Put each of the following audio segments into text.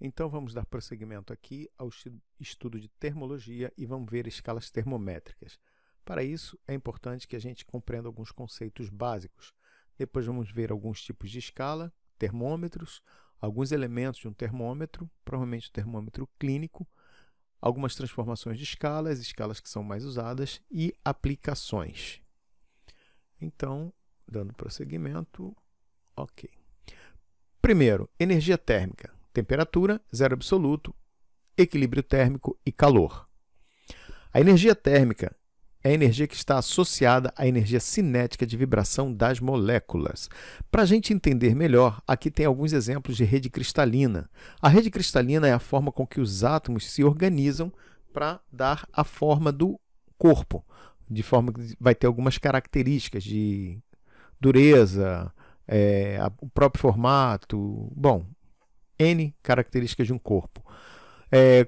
Então vamos dar prosseguimento aqui ao estudo de termologia e vamos ver escalas termométricas. Para isso, é importante que a gente compreenda alguns conceitos básicos. Depois vamos ver alguns tipos de escala, termômetros, alguns elementos de um termômetro, provavelmente o termômetro clínico, algumas transformações de escalas, escalas que são mais usadas e aplicações. Então, dando prosseguimento, ok. Primeiro, energia térmica. Temperatura, zero absoluto, equilíbrio térmico e calor. A energia térmica é a energia que está associada à energia cinética de vibração das moléculas. Para a gente entender melhor, aqui tem alguns exemplos de rede cristalina. A rede cristalina é a forma com que os átomos se organizam para dar a forma do corpo, de forma que vai ter algumas características de dureza, o próprio formato, bom, N características de um corpo.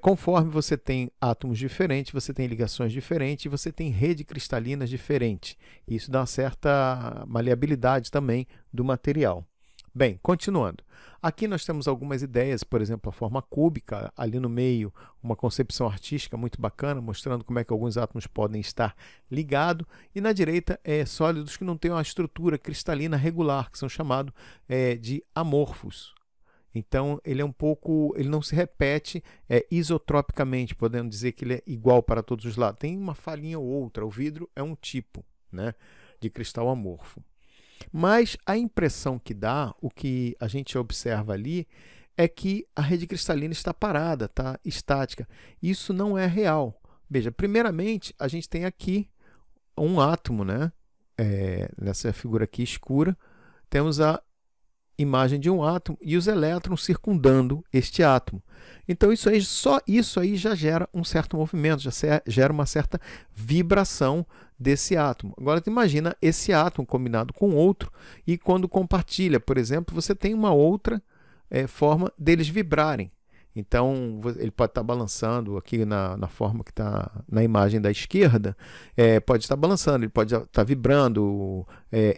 Conforme você tem átomos diferentes, você tem ligações diferentes, você tem rede cristalinas diferentes. Isso dá uma certa maleabilidade também do material. Bem, continuando. Aqui nós temos algumas ideias, por exemplo, a forma cúbica, ali no meio, uma concepção artística muito bacana, mostrando como é que alguns átomos podem estar ligados. E na direita, sólidos que não têm uma estrutura cristalina regular, que são chamados de amorfos. Então, ele não se repete isotropicamente, podendo dizer que ele é igual para todos os lados. Tem uma falhinha ou outra. O vidro é um tipo, né, de cristal amorfo. Mas a impressão que dá, o que a gente observa ali, é que a rede cristalina está parada, está estática. Isso não é real. Veja, primeiramente, a gente tem aqui um átomo, né? Nessa figura aqui escura, temos a imagem de um átomo e os elétrons circundando este átomo. Então, só isso aí já gera um certo movimento, já gera uma certa vibração desse átomo. Agora, imagina esse átomo combinado com outro e quando compartilha, por exemplo, você tem uma outra forma deles vibrarem. Então, ele pode estar balançando aqui na forma que está na imagem da esquerda, pode estar balançando, ele pode estar vibrando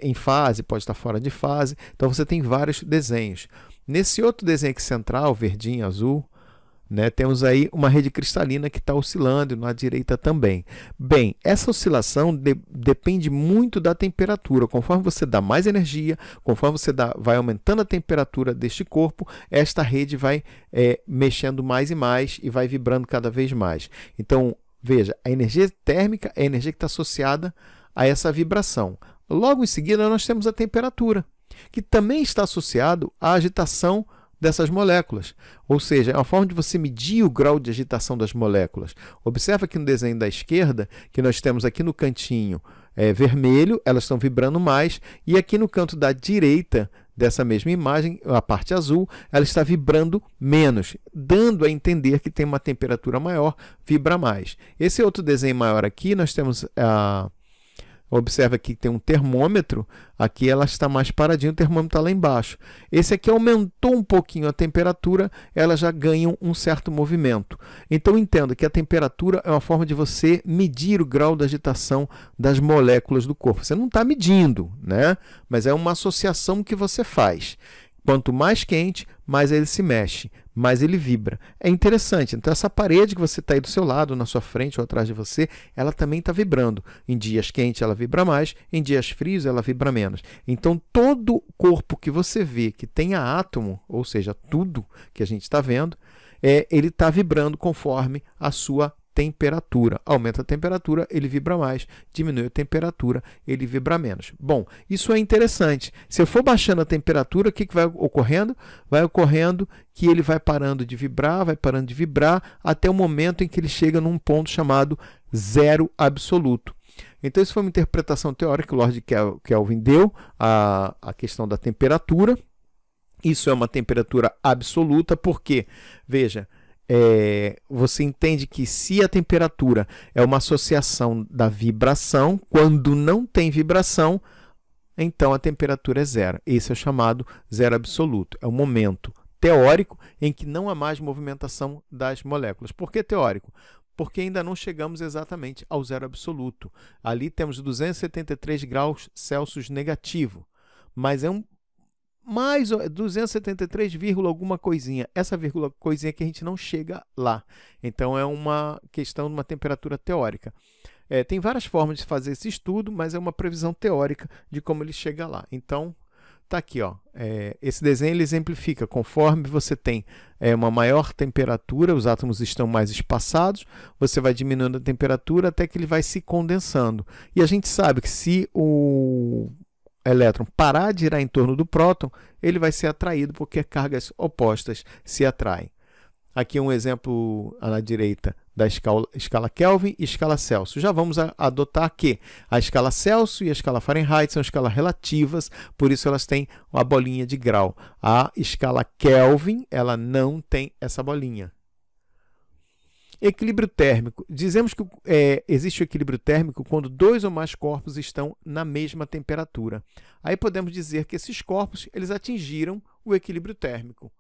em fase, pode estar fora de fase. Então, você tem vários desenhos. Nesse outro desenho aqui central, verdinho, azul, né, temos aí uma rede cristalina que está oscilando na direita também. Bem, essa oscilação depende muito da temperatura. Conforme você dá mais energia, conforme você vai aumentando a temperatura deste corpo, esta rede vai mexendo mais e mais e vai vibrando cada vez mais. Então, veja, a energia térmica é a energia que está associada a essa vibração. Logo em seguida, nós temos a temperatura, que também está associado à agitação dessas moléculas. Ou seja, é uma forma de você medir o grau de agitação das moléculas. Observa aqui no desenho da esquerda, que nós temos aqui no cantinho vermelho, elas estão vibrando mais, e aqui no canto da direita dessa mesma imagem, a parte azul, ela está vibrando menos, dando a entender que tem uma temperatura maior, vibra mais. Esse outro desenho maior aqui, nós temos observa aqui que tem um termômetro, aqui ela está mais paradinha, o termômetro está lá embaixo. Esse aqui aumentou um pouquinho a temperatura, ela já ganha um certo movimento. Então entenda que a temperatura é uma forma de você medir o grau de agitação das moléculas do corpo. Você não está medindo, né? Mas é uma associação que você faz. Quanto mais quente, mais ele se mexe, mais ele vibra. É interessante. Então, essa parede que você está aí do seu lado, na sua frente ou atrás de você, ela também está vibrando. Em dias quentes, ela vibra mais. Em dias frios, ela vibra menos. Então, todo corpo que você vê que tenha átomo, ou seja, tudo que a gente está vendo, ele está vibrando conforme a sua temperatura. Aumenta a temperatura, ele vibra mais. Diminui a temperatura, ele vibra menos. Bom, isso é interessante. Se eu for baixando a temperatura, o que vai ocorrendo? Vai ocorrendo que ele vai parando de vibrar, até o momento em que ele chega num ponto chamado zero absoluto. Então, isso foi uma interpretação teórica que o Lord Kelvin deu à questão da temperatura. Isso é uma temperatura absoluta, porque, veja, você entende que se a temperatura é uma associação da vibração, quando não tem vibração, então a temperatura é zero. Esse é o chamado zero absoluto. É um momento teórico em que não há mais movimentação das moléculas. Por que teórico? Porque ainda não chegamos exatamente ao zero absoluto. Ali temos 273 graus Celsius negativo, mas é um mais 273, alguma coisinha. Essa vírgula coisinha que a gente não chega lá. Então, é uma questão de uma temperatura teórica. Tem várias formas de fazer esse estudo, mas é uma previsão teórica de como ele chega lá. Então, está aqui, ó. Esse desenho ele exemplifica, conforme você tem uma maior temperatura, os átomos estão mais espaçados, você vai diminuindo a temperatura até que ele vai se condensando. E a gente sabe que se o elétron parar de girar em torno do próton, ele vai ser atraído porque cargas opostas se atraem. Aqui um exemplo à direita da escala Kelvin e escala Celsius. Já vamos adotar que a escala Celsius e a escala Fahrenheit são escalas relativas, por isso elas têm uma bolinha de grau. A escala Kelvin, ela não tem essa bolinha. Equilíbrio térmico. Dizemos que existe o equilíbrio térmico quando dois ou mais corpos estão na mesma temperatura. Aí podemos dizer que esses corpos eles atingiram o equilíbrio térmico.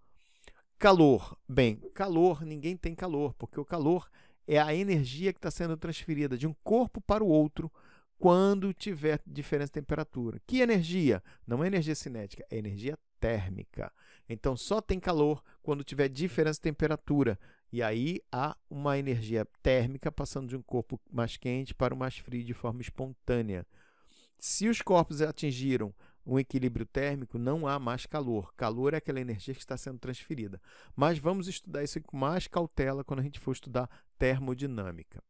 Calor. Bem, calor, ninguém tem calor, porque o calor é a energia que está sendo transferida de um corpo para o outro quando tiver diferença de temperatura. Que energia? Não é energia cinética, é energia térmica. Então, só tem calor quando tiver diferença de temperatura. E aí há uma energia térmica passando de um corpo mais quente para o mais frio de forma espontânea. Se os corpos atingiram um equilíbrio térmico, não há mais calor. Calor é aquela energia que está sendo transferida. Mas vamos estudar isso com mais cautela quando a gente for estudar termodinâmica.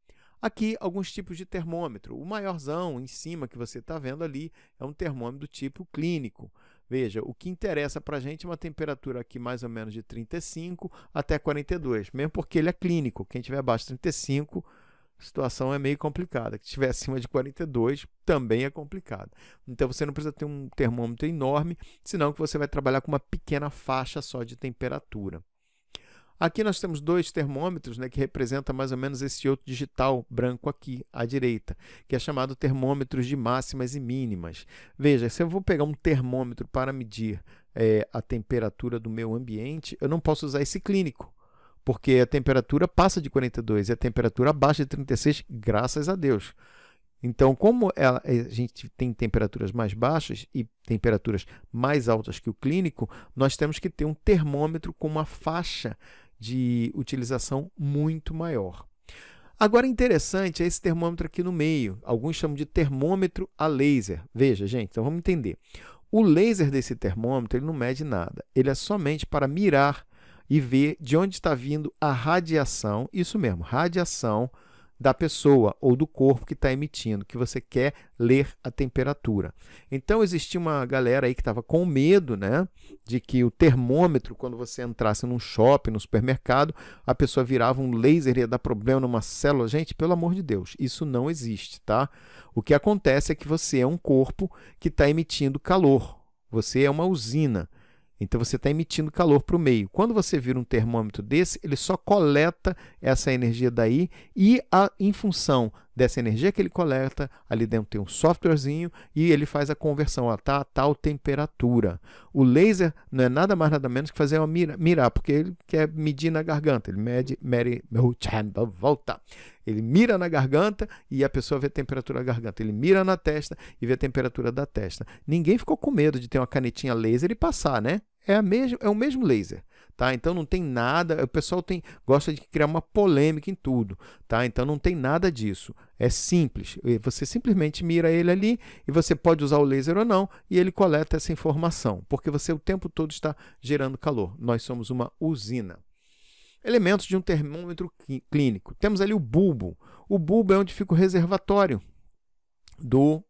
Aqui, alguns tipos de termômetro. O maiorzão em cima que você está vendo ali é um termômetro do tipo clínico. Veja, o que interessa para a gente é uma temperatura aqui mais ou menos de 35 até 42, mesmo porque ele é clínico. Quem tiver abaixo de 35, a situação é meio complicada. Se estiver acima de 42, também é complicado. Então, você não precisa ter um termômetro enorme, senão que você vai trabalhar com uma pequena faixa só de temperatura. Aqui nós temos dois termômetros, né, que representam mais ou menos esse outro digital branco aqui à direita, que é chamado termômetros de máximas e mínimas. Veja, se eu vou pegar um termômetro para medir a temperatura do meu ambiente, eu não posso usar esse clínico, porque a temperatura passa de 42 e a temperatura abaixo de 36, graças a Deus. Então, como a gente tem temperaturas mais baixas e temperaturas mais altas que o clínico, nós temos que ter um termômetro com uma faixa de utilização muito maior. Agora, interessante é esse termômetro aqui no meio. Alguns chamam de termômetro a laser. Veja, gente, então vamos entender. O laser desse termômetro ele não mede nada. Ele é somente para mirar e ver de onde está vindo a radiação, isso mesmo, radiação da pessoa ou do corpo que está emitindo, que você quer ler a temperatura. Então, existia uma galera aí que estava com medo, né, de que o termômetro, quando você entrasse num shopping, no supermercado, a pessoa virava um laser e ia dar problema numa célula. Gente, pelo amor de Deus, isso não existe, tá? O que acontece é que você é um corpo que está emitindo calor. Você é uma usina. Então, você está emitindo calor para o meio. Quando você vira um termômetro desse, ele só coleta essa energia daí e, em função dessa energia que ele coleta, ali dentro tem um softwarezinho e ele faz a conversão a tal temperatura. O laser não é nada mais nada menos que fazer uma mirar, porque ele quer medir na garganta. Ele Ele mira na garganta e a pessoa vê a temperatura da garganta. Ele mira na testa e vê a temperatura da testa. Ninguém ficou com medo de ter uma canetinha laser e passar, né? É o mesmo laser, tá? Então não tem nada, o pessoal gosta de criar uma polêmica em tudo, tá? Então não tem nada disso, é simples, você simplesmente mira ele ali e você pode usar o laser ou não e ele coleta essa informação, porque você o tempo todo está gerando calor. Nós somos uma usina. Elementos de um termômetro clínico. Temos ali o bulbo. O bulbo é onde fica o reservatório do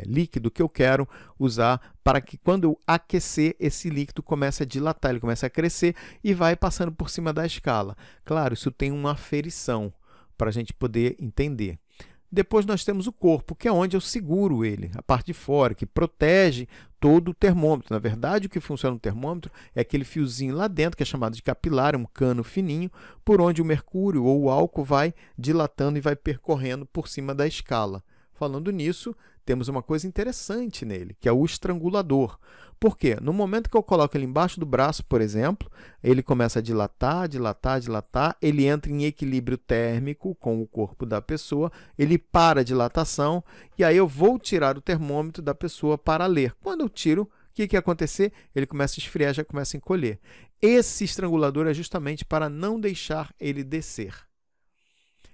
líquido que eu quero usar para que quando eu aquecer, esse líquido comece a dilatar, ele começa a crescer e vai passando por cima da escala. Claro, isso tem uma aferição para a gente poder entender. Depois nós temos o corpo, que é onde eu seguro ele, a parte de fora, que protege todo o termômetro. Na verdade, o que funciona no termômetro é aquele fiozinho lá dentro, que é chamado de capilar, um cano fininho, por onde o mercúrio ou o álcool vai dilatando e vai percorrendo por cima da escala. Falando nisso, temos uma coisa interessante nele, que é o estrangulador. Por quê? No momento que eu coloco ele embaixo do braço, por exemplo, ele começa a dilatar, dilatar, dilatar, ele entra em equilíbrio térmico com o corpo da pessoa, ele para a dilatação e aí eu vou tirar o termômetro da pessoa para ler. Quando eu tiro, O que ia acontecer? Ele começa a esfriar, já começa a encolher. Esse estrangulador é justamente para não deixar ele descer.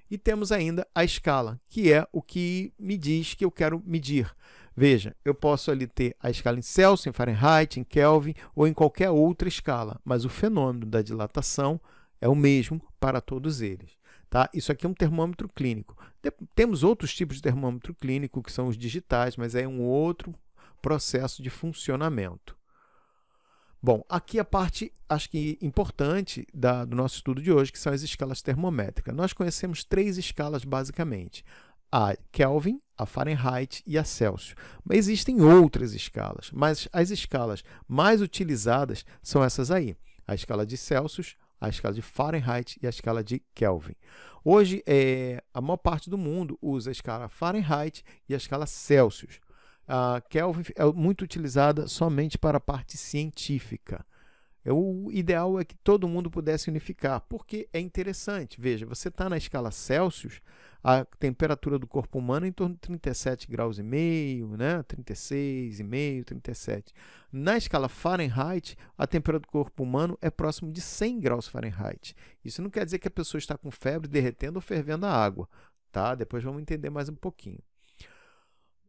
E temos ainda a escala, que é o que me diz que eu quero medir. Veja, eu posso ali ter a escala em Celsius, em Fahrenheit, em Kelvin ou em qualquer outra escala, mas o fenômeno da dilatação é o mesmo para todos eles. Tá? Isso aqui é um termômetro clínico. Temos outros tipos de termômetro clínico, que são os digitais, mas é um outro processo de funcionamento. Bom, aqui a parte, acho que importante do nosso estudo de hoje, que são as escalas termométricas. Nós conhecemos 3 escalas, basicamente. A Kelvin, a Fahrenheit e a Celsius. Mas existem outras escalas, mas as escalas mais utilizadas são essas aí. A escala de Celsius, a escala de Fahrenheit e a escala de Kelvin. Hoje, a maior parte do mundo usa a escala Fahrenheit e a escala Celsius. A Kelvin é muito utilizada somente para a parte científica. O ideal é que todo mundo pudesse unificar, porque é interessante. Veja, você está na escala Celsius, a temperatura do corpo humano é em torno de 37 graus e meio, né? 36,5, 37. Na escala Fahrenheit, a temperatura do corpo humano é próximo de 100 graus Fahrenheit. Isso não quer dizer que a pessoa está com febre, derretendo ou fervendo a água. Tá? Depois vamos entender mais um pouquinho.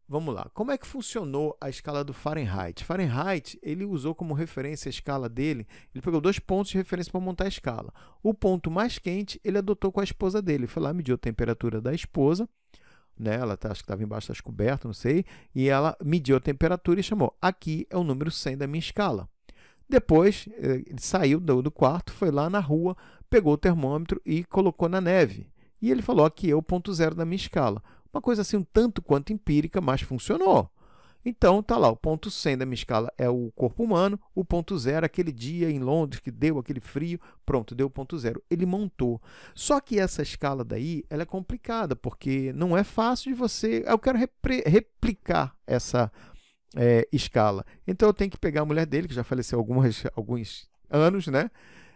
Vamos lá. Como é que funcionou a escala do Fahrenheit? Fahrenheit, ele usou como referência a escala dele, ele pegou 2 pontos de referência para montar a escala. O ponto mais quente, ele adotou com a esposa dele. Ele foi lá, mediu a temperatura da esposa, né? Ela acho que estava embaixo das cobertas, não sei, e ela mediu a temperatura e chamou, aqui é o número 100 da minha escala. Depois, ele saiu do quarto, foi lá na rua, pegou o termômetro e colocou na neve. E ele falou, aqui é o ponto 0 da minha escala. Uma coisa assim um tanto quanto empírica, mas funcionou. Então, tá lá, o ponto 100 da minha escala é o corpo humano, o ponto 0, aquele dia em Londres que deu aquele frio, pronto, deu o ponto 0. Ele montou. Só que essa escala daí, ela é complicada, porque não é fácil de você... Eu quero replicar essa escala. Então, eu tenho que pegar a mulher dele, que já faleceu há alguns anos, né?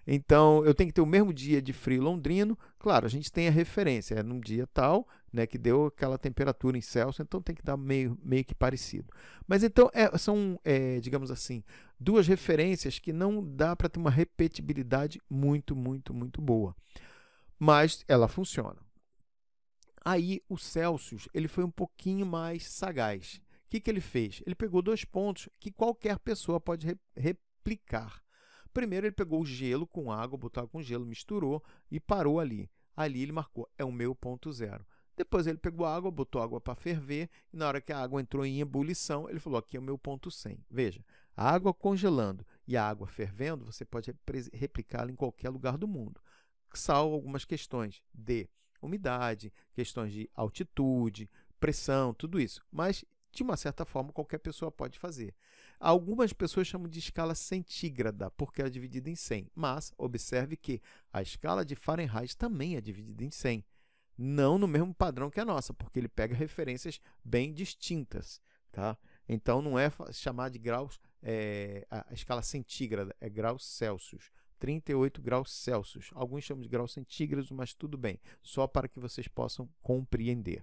Então, eu tenho que ter o mesmo dia de frio londrino. Claro, a gente tem a referência, é num dia tal, né, que deu aquela temperatura em Celsius, então tem que dar meio que parecido. Mas então, são, digamos assim, 2 referências que não dá para ter uma repetibilidade muito boa. Mas ela funciona. Aí, o Celsius, ele foi um pouquinho mais sagaz. O que ele fez? Ele pegou 2 pontos que qualquer pessoa pode replicar. Primeiro, ele pegou o gelo com água, botou com gelo, misturou e parou ali. Ali ele marcou, é o meu ponto 0. Depois ele pegou a água, botou água para ferver e na hora que a água entrou em ebulição, ele falou, aqui é o meu ponto 100. Veja, a água congelando e a água fervendo, você pode replicá-la em qualquer lugar do mundo, salvo algumas questões de umidade, questões de altitude, pressão, tudo isso. Mas, de uma certa forma, qualquer pessoa pode fazer. Algumas pessoas chamam de escala centígrada, porque é dividida em 100. Mas, observe que a escala de Fahrenheit também é dividida em 100. Não no mesmo padrão que a nossa, porque ele pega referências bem distintas. Tá? Então, não é chamar de graus, a escala centígrada, é graus Celsius. 38 graus Celsius. Alguns chamam de graus centígrados, mas tudo bem. Só para que vocês possam compreender.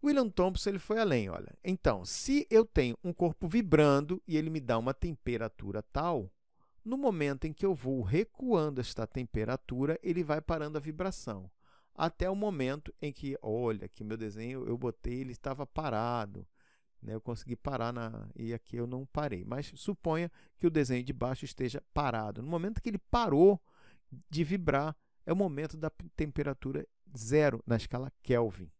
William Thomson ele foi além, olha. Então, se eu tenho um corpo vibrando e ele me dá uma temperatura tal, no momento em que eu vou recuando esta temperatura, ele vai parando a vibração. Até o momento em que, olha, aqui meu desenho eu botei, ele estava parado. Né? Eu consegui parar e aqui eu não parei. Mas suponha que o desenho de baixo esteja parado. No momento que ele parou de vibrar, é o momento da temperatura 0 na escala Kelvin.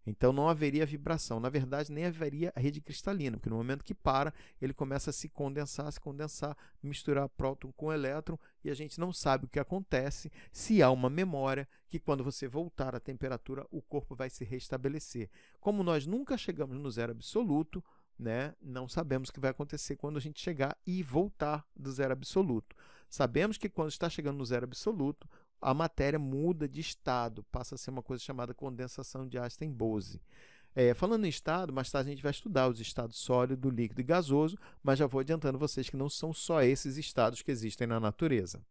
Então, não haveria vibração. Na verdade, nem haveria a rede cristalina, porque no momento que para, ele começa a se condensar, misturar próton com elétron, e a gente não sabe o que acontece se há uma memória que, quando você voltar à temperatura, o corpo vai se restabelecer. Como nós nunca chegamos no 0 absoluto, né, não sabemos o que vai acontecer quando a gente chegar e voltar do 0 absoluto. Sabemos que, quando está chegando no 0 absoluto, a matéria muda de estado, passa a ser uma coisa chamada condensação de Einstein-Bose. Falando em estado, mais tarde a gente vai estudar os estados sólido, líquido e gasoso, mas já vou adiantando vocês que não são só esses estados que existem na natureza.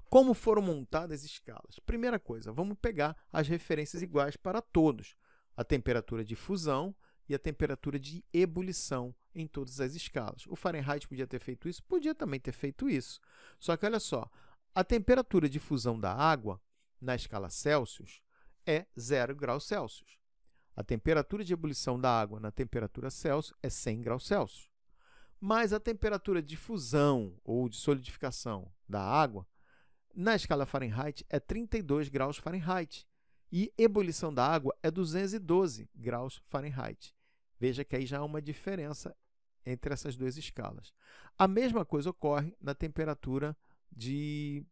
Como foram montadas as escalas? Primeira coisa, vamos pegar as referências iguais para todos. A temperatura de fusão, e a temperatura de ebulição em todas as escalas. O Fahrenheit podia ter feito isso? Podia também ter feito isso. Só que olha só, a temperatura de fusão da água na escala Celsius é 0 graus Celsius. A temperatura de ebulição da água na temperatura Celsius é 100 graus Celsius. Mas a temperatura de fusão ou de solidificação da água na escala Fahrenheit é 32 graus Fahrenheit. E ebulição da água é 212 graus Fahrenheit. Veja que aí já há uma diferença entre essas duas escalas. A mesma coisa ocorre na temperatura de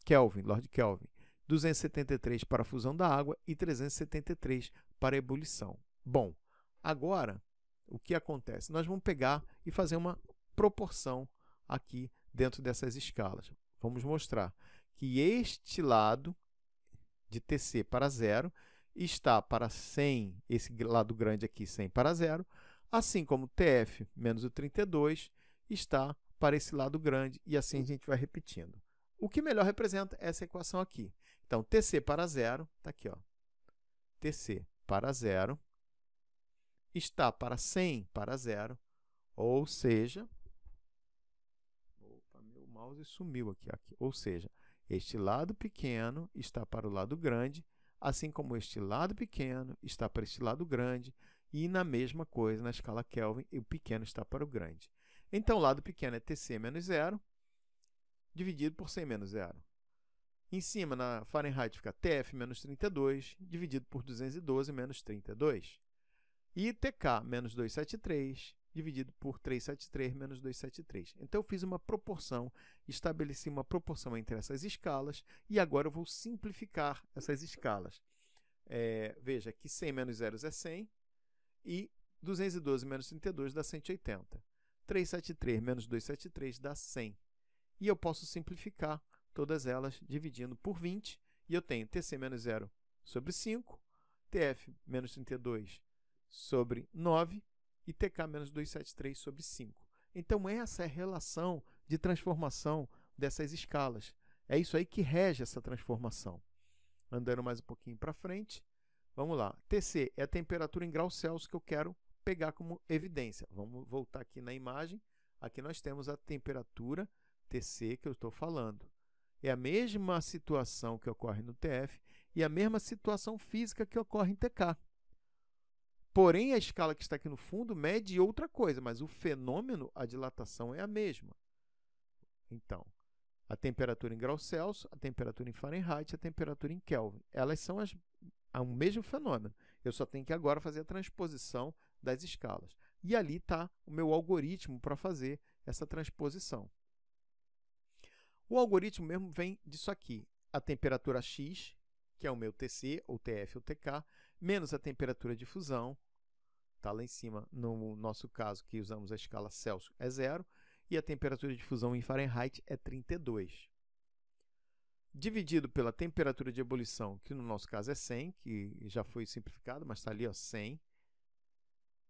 Kelvin, Lord Kelvin. 273 para a fusão da água e 373 para a ebulição. Bom, agora, o que acontece? Nós vamos pegar e fazer uma proporção aqui dentro dessas escalas. Vamos mostrar que este lado de TC para 0 está para 100, esse lado grande aqui, 100 para 0, assim como TF menos o 32 está para esse lado grande, e assim a gente vai repetindo. O que melhor representa essa equação aqui. Então, TC para 0, está aqui, ó. TC para 0 está para 100 para 0, ou seja... Opa, meu mouse sumiu aqui. Ou seja, este lado pequeno está para o lado grande, assim como este lado pequeno está para este lado grande, e na mesma coisa, na escala Kelvin, o pequeno está para o grande. Então, o lado pequeno é TC menos 0, dividido por 100 menos 0. Em cima, na Fahrenheit, fica TF menos 32, dividido por 212 menos 32. E TK menos 273, dividido por 373 menos 273. Então, eu fiz uma proporção, estabeleci uma proporção entre essas escalas, e agora eu vou simplificar essas escalas. Veja que 100 menos 0 é 100, e 212 menos 32 dá 180. 373 menos 273 dá 100. E eu posso simplificar todas elas dividindo por 20, e eu tenho TC menos 0 sobre 5, TF menos 32 sobre 9 e TK menos 273 sobre 5. Então, essa é a relação de transformação dessas escalas. É isso aí que rege essa transformação. Andando mais um pouquinho para frente, vamos lá. TC é a temperatura em graus Celsius que eu quero pegar como evidência. Vamos voltar aqui na imagem. Aqui nós temos a temperatura TC que eu estou falando. É a mesma situação que ocorre no TF e a mesma situação física que ocorre em TK. Porém, a escala que está aqui no fundo mede outra coisa, mas o fenômeno, a dilatação, é a mesma. Então, a temperatura em graus Celsius, a temperatura em Fahrenheit e a temperatura em Kelvin. Elas são o mesmo fenômeno. Eu só tenho que agora fazer a transposição das escalas. E ali está o meu algoritmo para fazer essa transposição. O algoritmo mesmo vem disso aqui. A temperatura X, que é o meu TC, ou TF ou TK, menos a temperatura de fusão, está lá em cima, no nosso caso, que usamos a escala Celsius, é 0, e a temperatura de fusão em Fahrenheit é 32. Dividido pela temperatura de ebulição, que no nosso caso é 100, que já foi simplificado, mas está ali, ó, 100,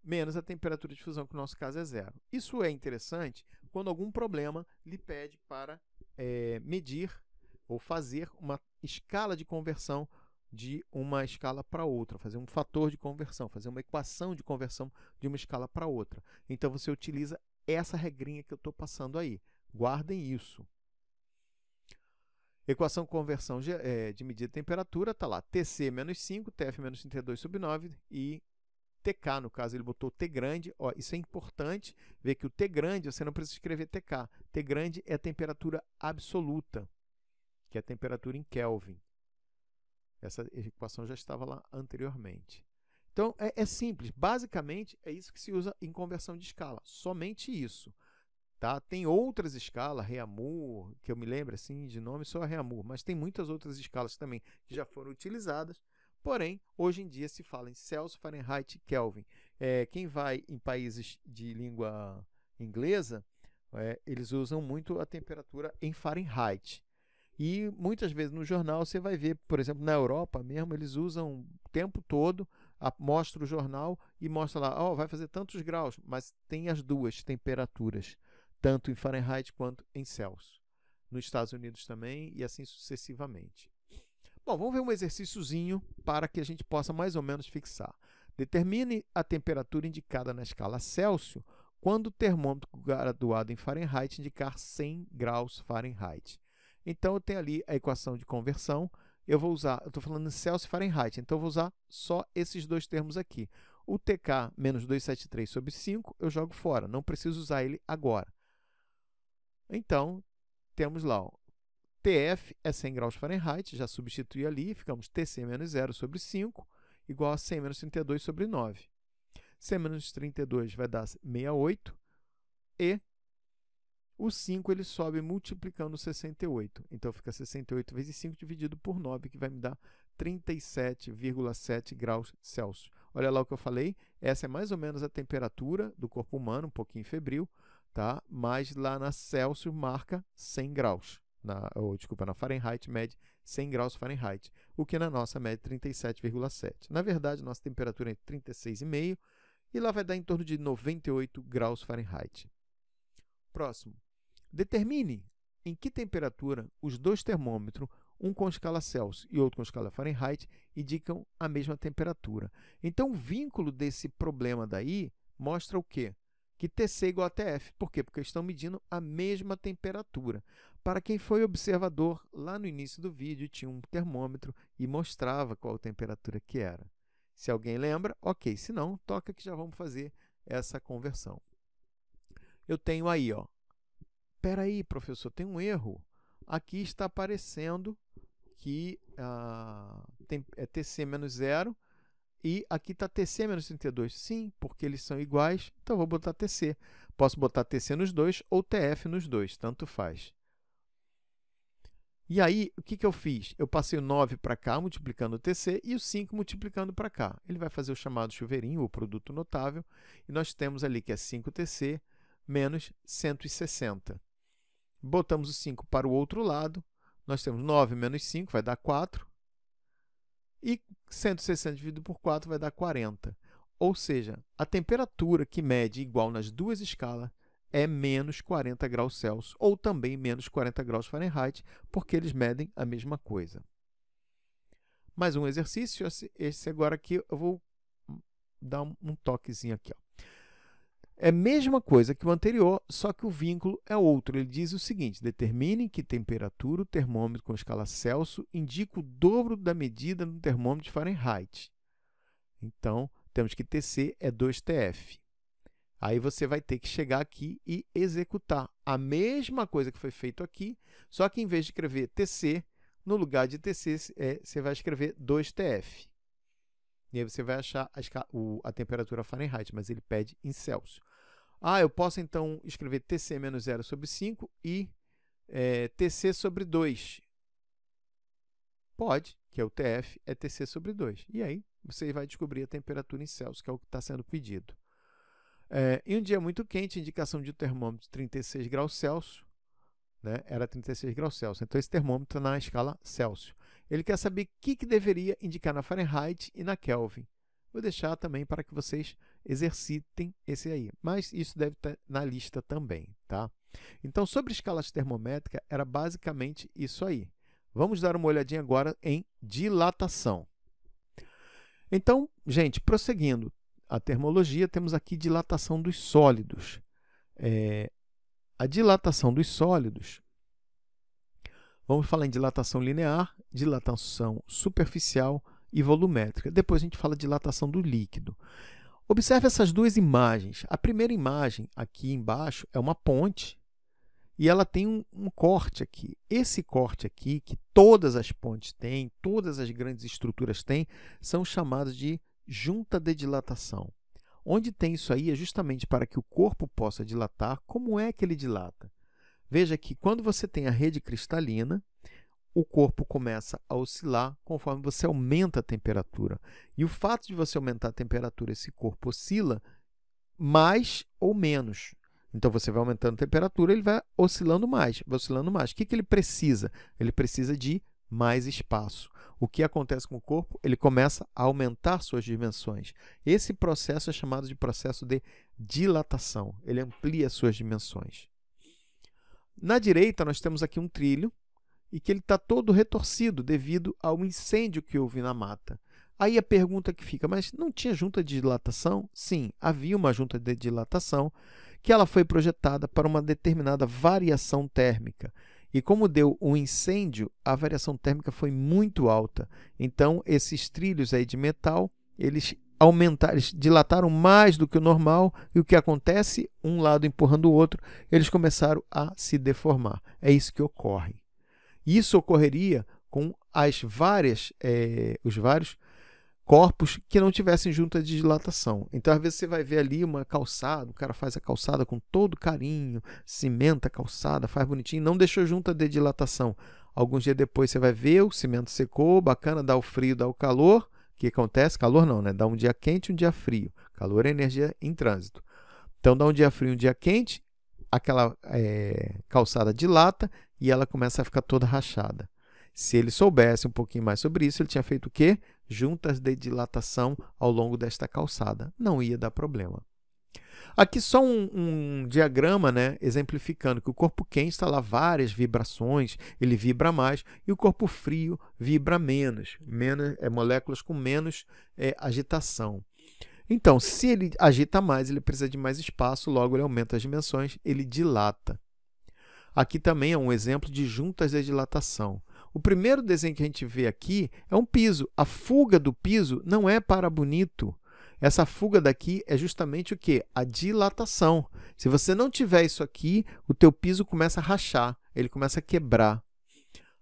menos a temperatura de fusão, que no nosso caso é 0. Isso é interessante quando algum problema lhe pede para medir ou fazer uma escala de conversão de uma escala para outra, fazer um fator de conversão, fazer uma equação de conversão de uma escala para outra. Então, você utiliza essa regrinha que eu estou passando aí. Guardem isso. Equação de conversão de medida de temperatura, está lá, TC menos 5, TF menos 32 sobre 9 e TK, no caso, ele botou T grande. Ó, isso é importante, ver que o T grande, você não precisa escrever TK. T grande é a temperatura absoluta, que é a temperatura em Kelvin. Essa equação já estava lá anteriormente. Então, é simples. Basicamente, é isso que se usa em conversão de escala. Somente isso. Tá? Tem outras escalas, Réaumur, que eu me lembro assim, de nome, só a Réaumur, mas tem muitas outras escalas também que já foram utilizadas. Porém, hoje em dia se fala em Celsius, Fahrenheit e Kelvin. Quem vai em países de língua inglesa, eles usam muito a temperatura em Fahrenheit. E muitas vezes no jornal você vai ver, por exemplo, na Europa mesmo, eles usam o tempo todo, mostra o jornal e mostra lá, ó, vai fazer tantos graus, mas tem as duas temperaturas, tanto em Fahrenheit quanto em Celsius. Nos Estados Unidos também e assim sucessivamente. Bom, vamos ver um exercíciozinho para que a gente possa mais ou menos fixar. Determine a temperatura indicada na escala Celsius quando o termômetro graduado em Fahrenheit indicar 100 graus Fahrenheit. Então, eu tenho ali a equação de conversão. Eu estou falando em Celsius e Fahrenheit, então eu vou usar só esses dois termos aqui. O TK menos 273 sobre 5 eu jogo fora, não preciso usar ele agora. Então, temos lá, ó, TF é 100 graus Fahrenheit, já substitui ali, ficamos TC menos 0 sobre 5, igual a 100 menos 32 sobre 9. 100 menos 32 vai dar 68, e o 5 ele sobe multiplicando 68. Então, fica 68 vezes 5 dividido por 9, que vai me dar 37,7 graus Celsius. Olha lá o que eu falei, essa é mais ou menos a temperatura do corpo humano, um pouquinho febril, tá? Mas lá na Celsius marca 100 graus. Na Fahrenheit mede 100 graus Fahrenheit, o que na nossa mede 37,7. Na verdade, nossa temperatura é 36,5 e lá vai dar em torno de 98 graus Fahrenheit. Próximo. Determine em que temperatura os dois termômetros, um com escala Celsius e outro com escala Fahrenheit, indicam a mesma temperatura. Então, o vínculo desse problema daí mostra o quê? Que TC é igual a TF. Por quê? Porque estão medindo a mesma temperatura. Para quem foi observador, lá no início do vídeo tinha um termômetro e mostrava qual a temperatura que era. Se alguém lembra, ok. Se não, toca que já vamos fazer essa conversão. Eu tenho aí, ó. Espera aí, professor, tem um erro. Aqui está aparecendo que é TC menos 0 e aqui está TC menos 32. Sim, porque eles são iguais, então eu vou botar TC. Posso botar TC nos dois ou TF nos dois, tanto faz. E aí, o que eu fiz? Eu passei o 9 para cá, multiplicando o TC, e o 5 multiplicando para cá. Ele vai fazer o chamado chuveirinho, o produto notável, e nós temos ali que é 5TC menos 160. Botamos o 5 para o outro lado, nós temos 9 menos 5, vai dar 4, e 160 dividido por 4 vai dar 40. Ou seja, a temperatura que mede igual nas duas escalas é menos 40 graus Celsius, ou também menos 40 graus Fahrenheit, porque eles medem a mesma coisa. Mais um exercício, esse agora aqui eu vou dar um toquezinho aqui, ó. É a mesma coisa que o anterior, só que o vínculo é outro. Ele diz o seguinte: determine que temperatura o termômetro com escala Celsius indica o dobro da medida no termômetro de Fahrenheit. Então, temos que TC é 2TF. Aí você vai ter que chegar aqui e executar a mesma coisa que foi feito aqui, só que em vez de escrever TC, no lugar de TC, você vai escrever 2TF. E aí você vai achar a temperatura Fahrenheit, mas ele pede em Celsius. Eu posso então escrever TC menos 0 sobre 5 e TC sobre 2. Pode, que é o TF, é TC sobre 2. E aí você vai descobrir a temperatura em Celsius, que é o que está sendo pedido. Em um dia muito quente, a indicação de um termômetro de 36 graus Celsius, né, era 36 graus Celsius. Então, esse termômetro na escala Celsius. Ele quer saber o que deveria indicar na Fahrenheit e na Kelvin. Vou deixar também para que vocês exercitem esse aí. Mas isso deve estar na lista também, tá? Então, sobre escalas termométricas, era basicamente isso aí. Vamos dar uma olhadinha agora em dilatação. Então, gente, prosseguindo a termologia, temos aqui dilatação dos sólidos. A dilatação dos sólidos, vamos falar em dilatação linear, dilatação superficial e volumétrica. Depois a gente fala de dilatação do líquido. Observe essas duas imagens. A primeira imagem, aqui embaixo, é uma ponte e ela tem um corte aqui. Esse corte aqui, que todas as pontes têm, todas as grandes estruturas têm, são chamados de junta de dilatação. Onde tem isso aí é justamente para que o corpo possa dilatar. Como é que ele dilata? Veja que quando você tem a rede cristalina, o corpo começa a oscilar conforme você aumenta a temperatura. E o fato de você aumentar a temperatura, esse corpo oscila mais ou menos. Então, você vai aumentando a temperatura, ele vai oscilando mais, vai oscilando mais. O que ele precisa? Ele precisa de mais espaço. O que acontece com o corpo? Ele começa a aumentar suas dimensões. Esse processo é chamado de processo de dilatação. Ele amplia suas dimensões. Na direita, nós temos aqui um trilho e que ele está todo retorcido devido ao incêndio que houve na mata. Aí a pergunta que fica, mas não tinha junta de dilatação? Sim, havia uma junta de dilatação que ela foi projetada para uma determinada variação térmica. E como deu um incêndio, a variação térmica foi muito alta. Então, esses trilhos aí de metal, eles aumentaram, eles dilataram mais do que o normal, e o que acontece? Um lado empurrando o outro, eles começaram a se deformar. É isso que ocorre. Isso ocorreria com os vários corpos que não tivessem junta de dilatação. Então, às vezes, você vai ver ali uma calçada, o cara faz a calçada com todo carinho, cimenta a calçada, faz bonitinho, não deixou junta de dilatação. Alguns dias depois você vai ver, o cimento secou, bacana, dá o frio, dá o calor. O que acontece? Calor não, né? Dá um dia quente e um dia frio. Calor é energia em trânsito. Então, dá um dia frio e um dia quente, aquela calçada dilata e ela começa a ficar toda rachada. Se ele soubesse um pouquinho mais sobre isso, ele tinha feito o quê? Juntas de dilatação ao longo desta calçada. Não ia dar problema. Aqui só um diagrama, né, exemplificando que o corpo quente está lá várias vibrações, ele vibra mais, e o corpo frio vibra menos moléculas com menos agitação. Então, se ele agita mais, ele precisa de mais espaço, logo ele aumenta as dimensões, ele dilata. Aqui também é um exemplo de juntas de dilatação. O primeiro desenho que a gente vê aqui é um piso. A fuga do piso não é para bonito. Essa fuga daqui é justamente o quê? A dilatação. Se você não tiver isso aqui, o teu piso começa a rachar, ele começa a quebrar.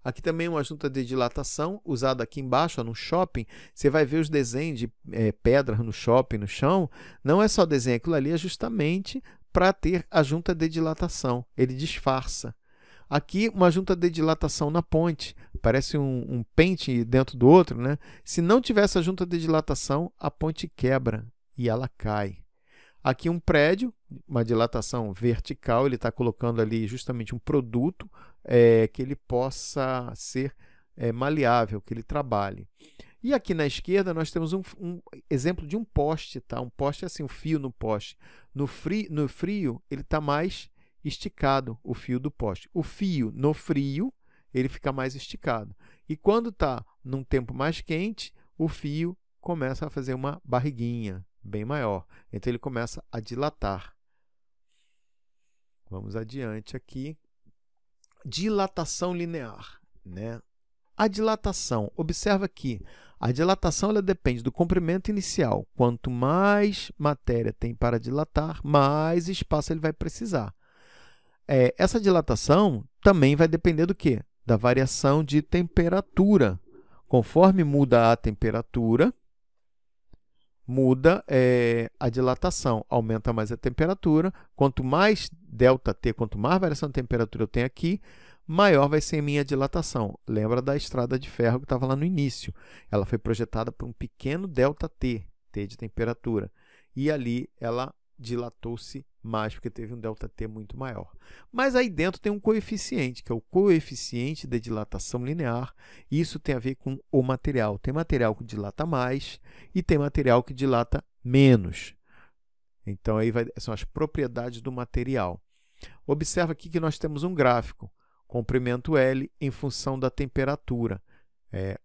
Aqui também uma junta de dilatação, usada aqui embaixo, ó, no shopping. Você vai ver os desenhos de pedras no shopping, no chão. Não é só desenho, aquilo ali é justamente para ter a junta de dilatação. Ele disfarça. Aqui, uma junta de dilatação na ponte. Parece um pente dentro do outro, né? Se não tivesse a junta de dilatação, a ponte quebra e ela cai. Aqui um prédio, uma dilatação vertical, ele está colocando ali justamente um produto que ele possa ser maleável, que ele trabalhe. E aqui na esquerda nós temos um exemplo de um poste, tá? Um poste é assim, um fio no poste. No frio ele está mais esticado, o fio do poste. O fio no frio, ele fica mais esticado. E quando está num tempo mais quente, o fio começa a fazer uma barriguinha bem maior. Então, ele começa a dilatar. Vamos adiante aqui. Dilatação linear, né? A dilatação, observa aqui, a dilatação ela depende do comprimento inicial. Quanto mais matéria tem para dilatar, mais espaço ele vai precisar. Essa dilatação também vai depender do quê? Da variação de temperatura. Conforme muda a temperatura, muda a dilatação. Aumenta mais a temperatura. Quanto mais ΔT, quanto mais variação de temperatura eu tenho aqui, maior vai ser a minha dilatação. Lembra da estrada de ferro que estava lá no início. Ela foi projetada por um pequeno ΔT, T de temperatura. E ali ela dilatou-se mais, porque teve um ΔT muito maior. Mas aí dentro tem um coeficiente, que é o coeficiente de dilatação linear. Isso tem a ver com o material. Tem material que dilata mais e tem material que dilata menos. Então, aí são as propriedades do material. Observa aqui que nós temos um gráfico. Comprimento L em função da temperatura.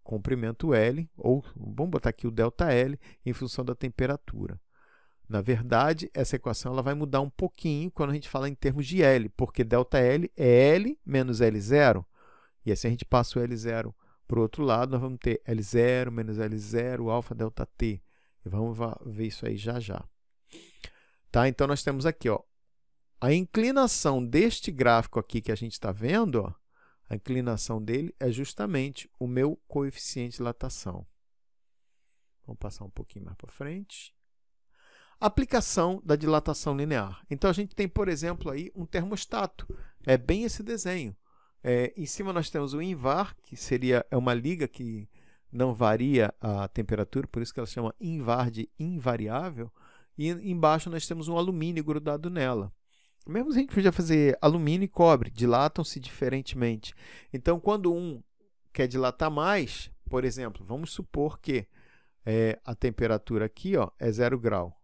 Comprimento L, ou vamos botar aqui o ΔL, em função da temperatura. Na verdade, essa equação ela vai mudar um pouquinho quando a gente fala em termos de L, porque ΔL é L menos L0. E assim a gente passa o L0 para o outro lado, nós vamos ter L0 menos L0, alfa ΔT. E vamos ver isso aí já já. Tá? Então, nós temos aqui, ó, a inclinação deste gráfico aqui que a gente está vendo, ó, a inclinação dele é justamente o meu coeficiente de dilatação. Vamos passar um pouquinho mais para frente. Aplicação da dilatação linear. Então, a gente tem, por exemplo, aí um termostato. É bem esse desenho. Em cima nós temos o INVAR, que é uma liga que não varia a temperatura, por isso que ela chama INVAR de invariável. E embaixo nós temos um alumínio grudado nela. Mesmo a gente podia fazer alumínio e cobre, dilatam-se diferentemente. Então, quando um quer dilatar mais, por exemplo, vamos supor que a temperatura aqui, ó, é 0 grau.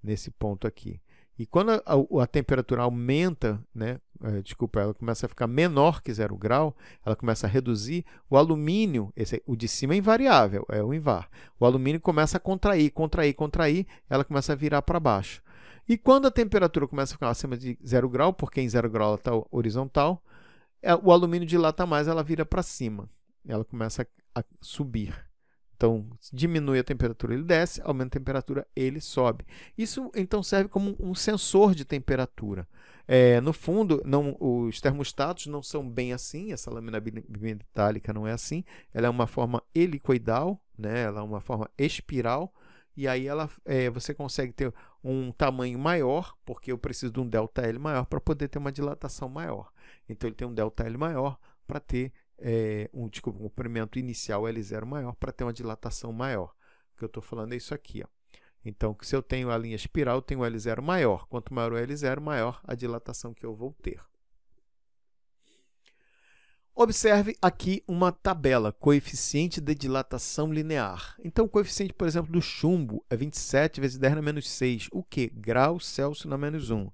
Nesse ponto aqui. E quando a temperatura aumenta, né, desculpa, ela começa a ficar menor que 0 grau, ela começa a reduzir, o alumínio, o de cima é invariável, é o invar. O alumínio começa a contrair, contrair, contrair, ela começa a virar para baixo. E quando a temperatura começa a ficar acima de 0 grau, porque em 0 grau ela está horizontal, o alumínio dilata mais, ela vira para cima. Ela começa a subir. Então, diminui a temperatura, ele desce, aumenta a temperatura, ele sobe. Isso, então, serve como um sensor de temperatura. No fundo, os termostatos não são bem assim, essa lâmina bimetálica não é assim, ela é uma forma helicoidal, né? Ela é uma forma espiral, e aí você consegue ter um tamanho maior, porque eu preciso de um ΔL maior para poder ter uma dilatação maior. Então, ele tem um ΔL maior para ter um comprimento inicial L0 maior para ter uma dilatação maior. O que eu estou falando é isso aqui. Ó. Então, se eu tenho a linha espiral, eu tenho um L0 maior. Quanto maior o L0, maior a dilatação que eu vou ter. Observe aqui uma tabela, coeficiente de dilatação linear. Então, o coeficiente, por exemplo, do chumbo é 27 vezes 10 na menos 6. O quê? Graus Celsius na menos 1.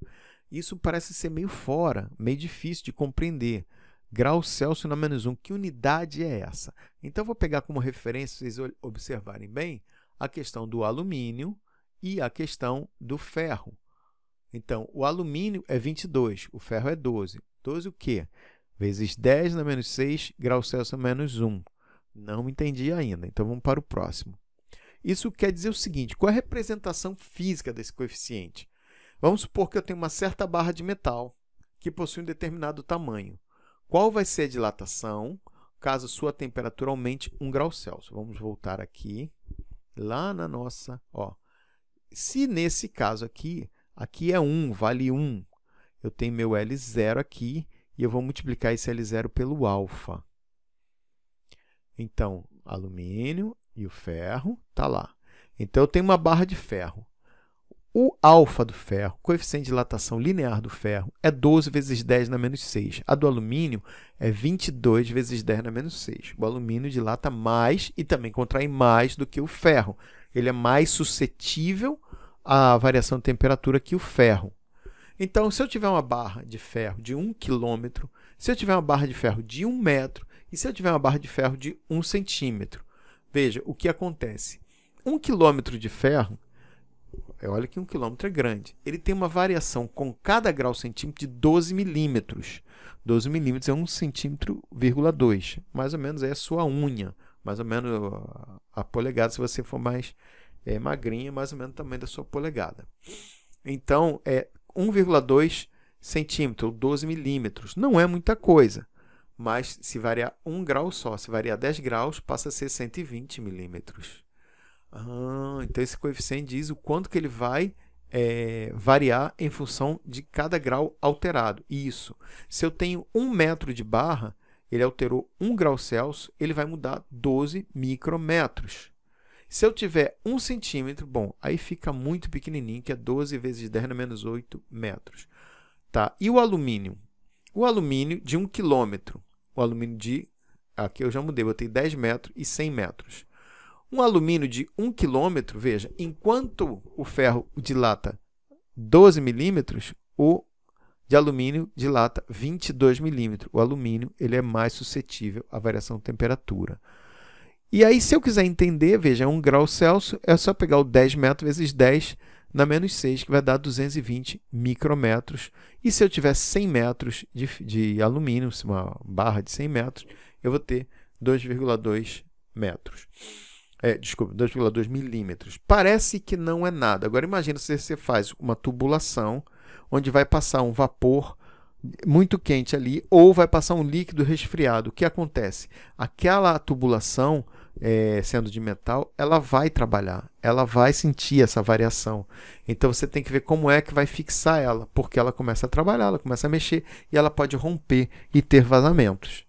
Isso parece ser meio fora, meio difícil de compreender. Graus Celsius na menos 1. Que unidade é essa? Então, vou pegar como referência, vocês observarem bem, a questão do alumínio e a questão do ferro. Então, o alumínio é 22, o ferro é 12. 12 o quê? Vezes 10 na menos 6, graus Celsius na menos 1. Não entendi ainda, então vamos para o próximo. Isso quer dizer o seguinte, qual é a representação física desse coeficiente? Vamos supor que eu tenho uma certa barra de metal que possui um determinado tamanho. Qual vai ser a dilatação caso sua temperatura aumente 1 grau Celsius? Vamos voltar aqui, lá na nossa... Se nesse caso aqui é 1, vale 1, eu tenho meu L0 aqui e eu vou multiplicar esse L0 pelo alfa. Então, alumínio e o ferro está lá. Então, eu tenho uma barra de ferro. O alfa do ferro, coeficiente de dilatação linear do ferro, é 12 vezes 10 na menos 6. A do alumínio é 22 vezes 10 na menos 6. O alumínio dilata mais e também contrai mais do que o ferro. Ele é mais suscetível à variação de temperatura que o ferro. Então, se eu tiver uma barra de ferro de 1 km, se eu tiver uma barra de ferro de 1 metro e se eu tiver uma barra de ferro de 1 centímetro, veja o que acontece. 1 km de ferro, olha que 1 km é grande, ele tem uma variação com cada grau centímetro de 12 milímetros. 12 milímetros é 1 centímetro, 2. Mais ou menos é a sua unha. Mais ou menos a polegada, se você for mais magrinha, mais ou menos o tamanho da sua polegada. Então, 1,2 centímetro, ou 12 milímetros. Não é muita coisa, mas se variar 1 grau só, se variar 10 graus, passa a ser 120 milímetros. Então, esse coeficiente diz o quanto que ele vai variar em função de cada grau alterado. Isso. Se eu tenho 1 metro de barra, ele alterou 1 grau Celsius, ele vai mudar 12 micrometros. Se eu tiver 1 centímetro, bom, aí fica muito pequenininho, que é 12 vezes 10 na menos 8 metros. Tá? E o alumínio? O alumínio de 1 quilômetro. O alumínio de... Aqui eu já mudei, eu tenho 10 metros e 100 metros. Um alumínio de 1 quilômetro, veja, enquanto o ferro dilata 12 milímetros, o de alumínio dilata 22 milímetros. O alumínio ele é mais suscetível à variação de temperatura. E aí, se eu quiser entender, veja, 1 grau Celsius, é só pegar o 10 metros vezes 10 na menos 6, que vai dar 220 micrometros. E se eu tiver 100 metros de alumínio, uma barra de 100 metros, eu vou ter 2,2 metros. Desculpa, 2,2 milímetros. Parece que não é nada. Agora, imagina se você faz uma tubulação, onde vai passar um vapor muito quente ali, ou vai passar um líquido resfriado. O que acontece? Aquela tubulação, sendo de metal, ela vai trabalhar, ela vai sentir essa variação. Então, você tem que ver como é que vai fixar ela, porque ela começa a trabalhar, ela começa a mexer, e ela pode romper e ter vazamentos.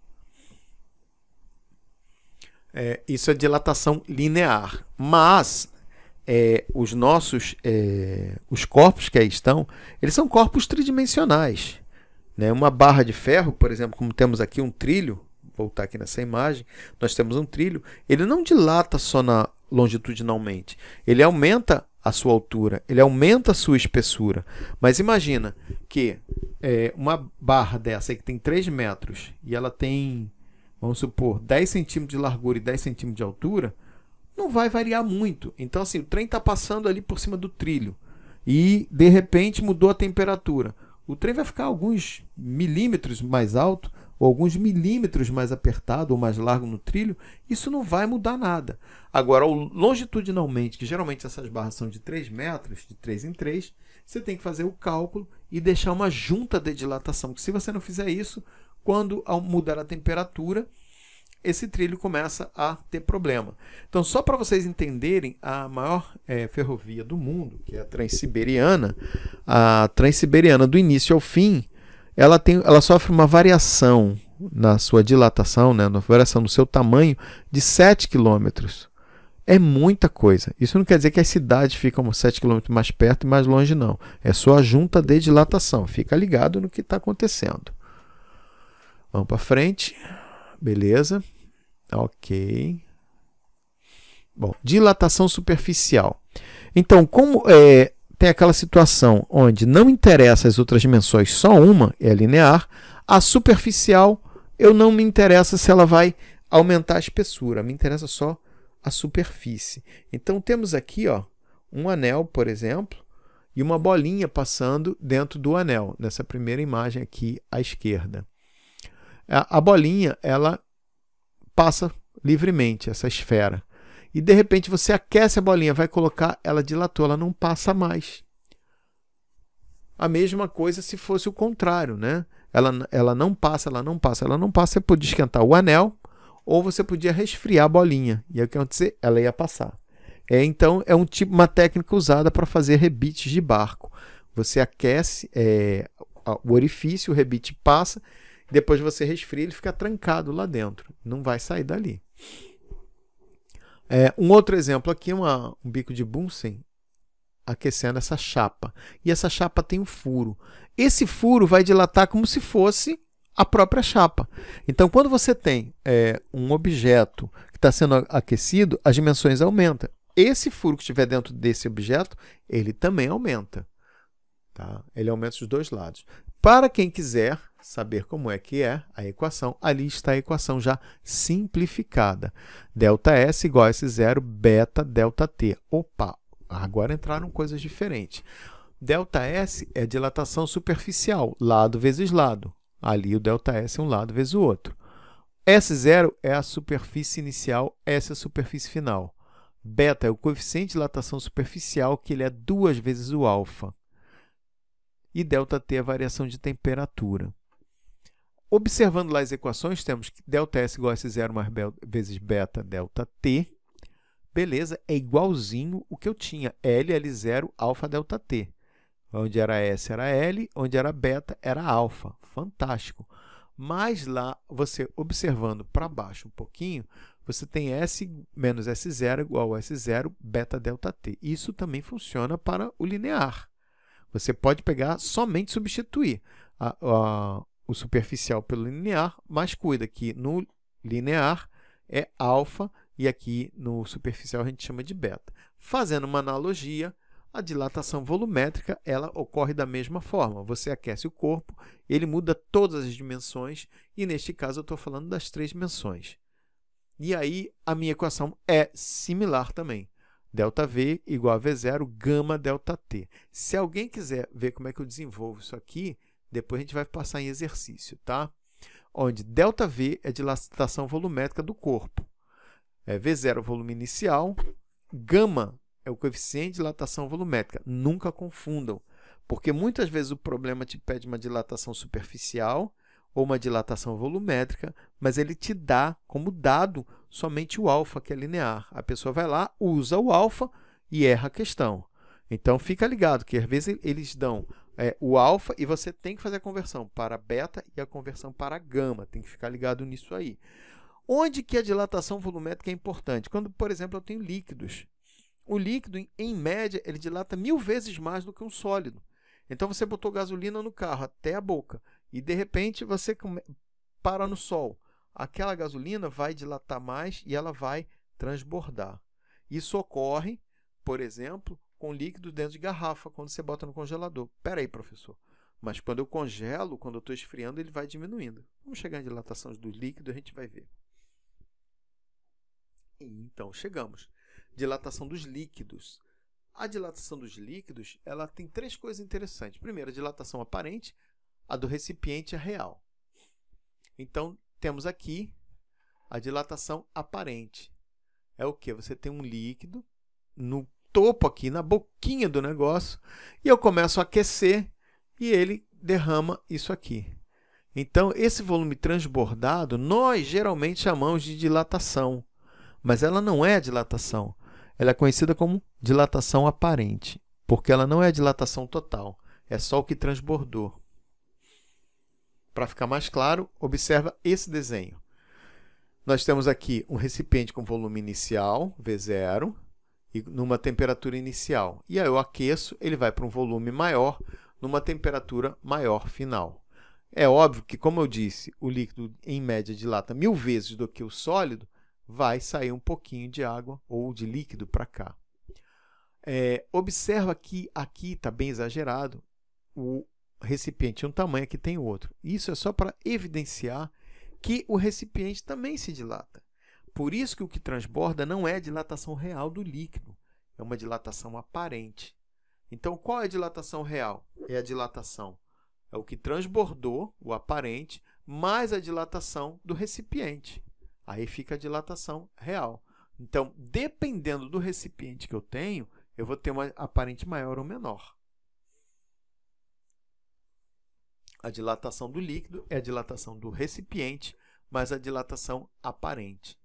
Isso é dilatação linear. Mas os corpos que aí estão, eles são corpos tridimensionais. Né? Uma barra de ferro, por exemplo, como temos aqui um trilho, voltar aqui nessa imagem, nós temos um trilho, ele não dilata só longitudinalmente, ele aumenta a sua altura, ele aumenta a sua espessura. Mas imagina que uma barra dessa aí que tem 3 metros e ela tem, vamos supor, 10 centímetros de largura e 10 centímetros de altura, não vai variar muito. Então, assim, o trem está passando ali por cima do trilho e, de repente, mudou a temperatura. O trem vai ficar alguns milímetros mais alto ou alguns milímetros mais apertado ou mais largo no trilho, isso não vai mudar nada. Agora, longitudinalmente, que geralmente essas barras são de 3 metros, de 3 em 3, você tem que fazer o cálculo e deixar uma junta de dilatação. Porque se você não fizer isso, quando ao mudar a temperatura, esse trilho começa a ter problema. Então, só para vocês entenderem, a maior ferrovia do mundo, que é a Transiberiana do início ao fim, ela sofre uma variação na sua dilatação, né, na variação no seu tamanho, de 7 km. É muita coisa. Isso não quer dizer que as cidades ficam 7 km mais perto e mais longe, não. É só a junta de dilatação. Fica ligado no que está acontecendo. Vamos para frente. Beleza. Ok. Bom, dilatação superficial. Então, como tem aquela situação onde não interessa as outras dimensões, só uma é linear, a superficial eu não me interessa se ela vai aumentar a espessura, me interessa só a superfície. Então, temos aqui um anel, por exemplo, e uma bolinha passando dentro do anel, nessa primeira imagem aqui à esquerda. A bolinha, ela passa livremente, essa esfera. E, de repente, você aquece a bolinha, vai colocar, ela dilatou, ela não passa mais. A mesma coisa se fosse o contrário, né? Ela não passa, ela não passa, ela não passa. Você podia esquentar o anel ou você podia resfriar a bolinha. E aí o que ia acontecer? Ela ia passar. Então, é uma técnica usada para fazer rebites de barco. Você aquece o orifício, o rebite passa, depois você resfria, ele fica trancado lá dentro. Não vai sair dali. Um outro exemplo aqui é um bico de Bunsen aquecendo essa chapa. E essa chapa tem um furo. Esse furo vai dilatar como se fosse a própria chapa. Então, quando você tem um objeto que está sendo aquecido, as dimensões aumentam. Esse furo que estiver dentro desse objeto, ele também aumenta. Tá? Ele aumenta os dois lados. Para quem quiser saber como é que é a equação, ali está a equação já simplificada. ΔS igual a S0, beta ΔT. Opa, agora entraram coisas diferentes. ΔS é dilatação superficial, lado vezes lado. Ali o ΔS é um lado vezes o outro. S0 é a superfície inicial, S é a superfície final. Beta é o coeficiente de dilatação superficial, que ele é 2 vezes o alfa. E ΔT é a variação de temperatura. Observando lá as equações, temos que ΔS igual a S0 mais vezes beta ΔT. Beleza, é igualzinho o que eu tinha, L, L0, alfa ΔT. Onde era S era L, onde era beta era alfa. Fantástico. Mas lá, você observando para baixo um pouquinho, você tem S menos S0 igual a S0 beta ΔT. Isso também funciona para o linear. Você pode pegar somente substituir o superficial pelo linear, mas cuida que no linear é alfa e aqui no superficial a gente chama de beta. Fazendo uma analogia, a dilatação volumétrica ela ocorre da mesma forma. Você aquece o corpo, ele muda todas as dimensões e neste caso eu estou falando das 3 dimensões. E aí a minha equação é similar também. ΔV igual a V0, gama ΔT. Se alguém quiser ver como é que eu desenvolvo isso aqui, depois a gente vai passar em exercício, tá? Onde ΔV é dilatação volumétrica do corpo. V0 é o volume inicial, gama é o coeficiente de dilatação volumétrica. Nunca confundam, porque muitas vezes o problema te pede uma dilatação superficial ou uma dilatação volumétrica, mas ele te dá como dado somente o alfa, que é linear. A pessoa vai lá, usa o alfa e erra a questão. Então, fica ligado que às vezes eles dão o alfa e você tem que fazer a conversão para beta e a conversão para gama. Tem que ficar ligado nisso aí. Onde que a dilatação volumétrica é importante? Quando, por exemplo, eu tenho líquidos. O líquido, em média, ele dilata 1000 vezes mais do que um sólido. Então, você botou gasolina no carro até a boca e, de repente, você para no sol. aquela gasolina vai dilatar mais e ela vai transbordar. Isso ocorre, por exemplo, com líquido dentro de garrafa, quando você bota no congelador. Espera aí, professor. Mas quando eu congelo, quando eu estou esfriando, ele vai diminuindo. Vamos chegar em dilatação do líquido, a gente vai ver. Então, chegamos. Dilatação dos líquidos. A dilatação dos líquidos, ela tem três coisas interessantes. Primeiro, a dilatação aparente, a do recipiente é real. Então, temos aqui a dilatação aparente. É o quê? Você tem um líquido no topo aqui, na boquinha do negócio, e eu começo a aquecer e ele derrama isso aqui. Então, esse volume transbordado, nós geralmente chamamos de dilatação, mas ela não é a dilatação. Ela é conhecida como dilatação aparente, porque ela não é a dilatação total, é só o que transbordou. Para ficar mais claro, observa esse desenho. Nós temos aqui um recipiente com volume inicial, V0, e numa temperatura inicial. E aí eu aqueço, ele vai para um volume maior, numa temperatura maior final. É óbvio que, como eu disse, o líquido, em média, dilata 1000 vezes do que o sólido, vai sair um pouquinho de água ou de líquido para cá. Observa que aqui está bem exagerado, o recipiente tem um tamanho, aqui tem outro. Isso é só para evidenciar que o recipiente também se dilata. Por isso que o que transborda não é a dilatação real do líquido, é uma dilatação aparente. Então, qual é a dilatação real? É a dilatação, é o que transbordou, o aparente, mais a dilatação do recipiente. Aí fica a dilatação real. Então, dependendo do recipiente que eu tenho, eu vou ter uma aparente maior ou menor. A dilatação do líquido é a dilatação do recipiente, mais a dilatação aparente.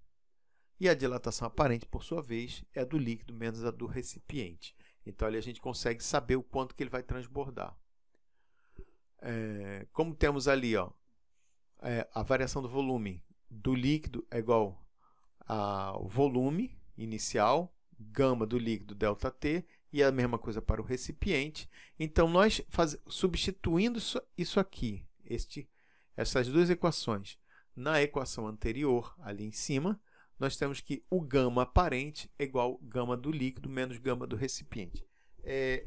E a dilatação aparente, por sua vez, é do líquido menos a do recipiente. Então, ali a gente consegue saber o quanto que ele vai transbordar. Como temos ali, a variação do volume do líquido é igual ao volume inicial, gama do líquido, ΔT, e a mesma coisa para o recipiente. Então, nós substituindo isso aqui, essas duas equações, na equação anterior, ali em cima, nós temos que o gama aparente é igual gama do líquido menos gama do recipiente.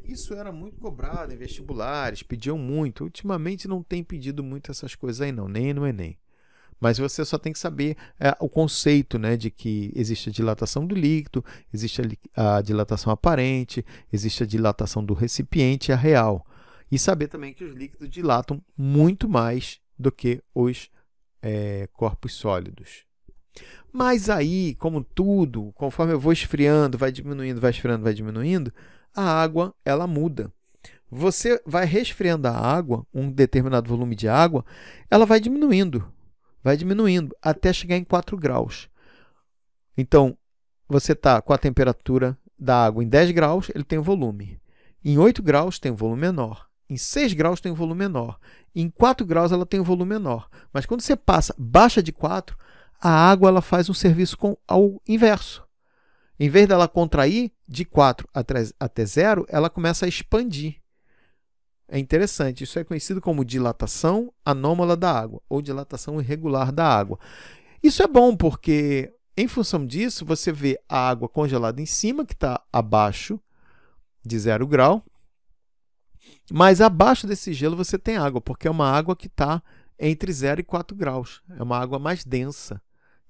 Isso era muito cobrado em vestibulares, pediam muito. Ultimamente não tem pedido muito essas coisas aí não, nem no Enem. Mas você só tem que saber o conceito, né, de que existe a dilatação do líquido, existe a dilatação aparente, existe a dilatação do recipiente, a real. E saber também que os líquidos dilatam muito mais do que os corpos sólidos. Mas aí, como tudo, conforme eu vou esfriando, vai diminuindo, vai esfriando, vai diminuindo, a água ela muda. Você vai resfriando a água, um determinado volume de água, ela vai diminuindo até chegar em 4 graus. Então, você está com a temperatura da água em 10 graus, ele tem um volume. Em 8 graus tem um volume menor. Em 6 graus tem um volume menor. Em 4 graus ela tem um volume menor. Mas quando você baixa de 4, a água ela faz um serviço ao inverso. Em vez dela contrair de 4 até 0, ela começa a expandir. É interessante, isso é conhecido como dilatação anômala da água, ou dilatação irregular da água. Isso é bom porque, em função disso, você vê a água congelada em cima, que está abaixo de 0 grau, mas abaixo desse gelo você tem água, porque é uma água que está entre 0 e 4 graus. É uma água mais densa.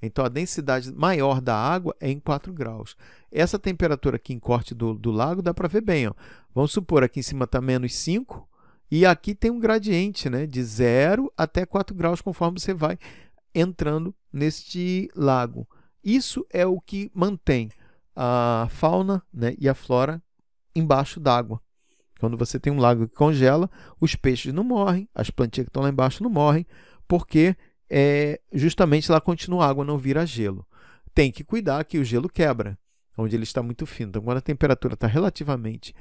Então, a densidade maior da água é em 4 graus. Essa temperatura aqui em corte do lago dá para ver bem. Ó. Vamos supor, aqui em cima está menos 5 e aqui tem um gradiente, né, de 0 até 4 graus conforme você vai entrando neste lago. Isso é o que mantém a fauna, né, e a flora embaixo d'água. Quando você tem um lago que congela, os peixes não morrem, as plantinhas que estão lá embaixo não morrem, porque justamente lá continua a água, não vira gelo. Tem que cuidar que o gelo quebra, onde ele está muito fino. Então, quando a temperatura está relativamente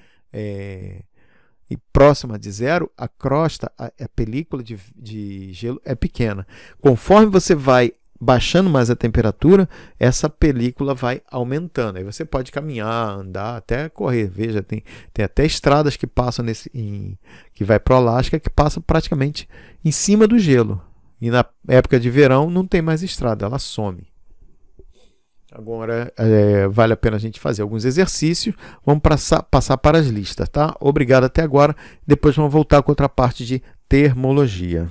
próxima de 0, a crosta, a película de gelo é pequena. Conforme você vai baixando mais a temperatura, essa película vai aumentando. Aí você pode caminhar, andar, até correr. Veja, tem até estradas que passam que vai para o Alasca, que passam praticamente em cima do gelo. E na época de verão não tem mais estrada, ela some. Agora, vale a pena a gente fazer alguns exercícios. Vamos passar para as listas, tá? Obrigado até agora. Depois vamos voltar com outra parte de termologia.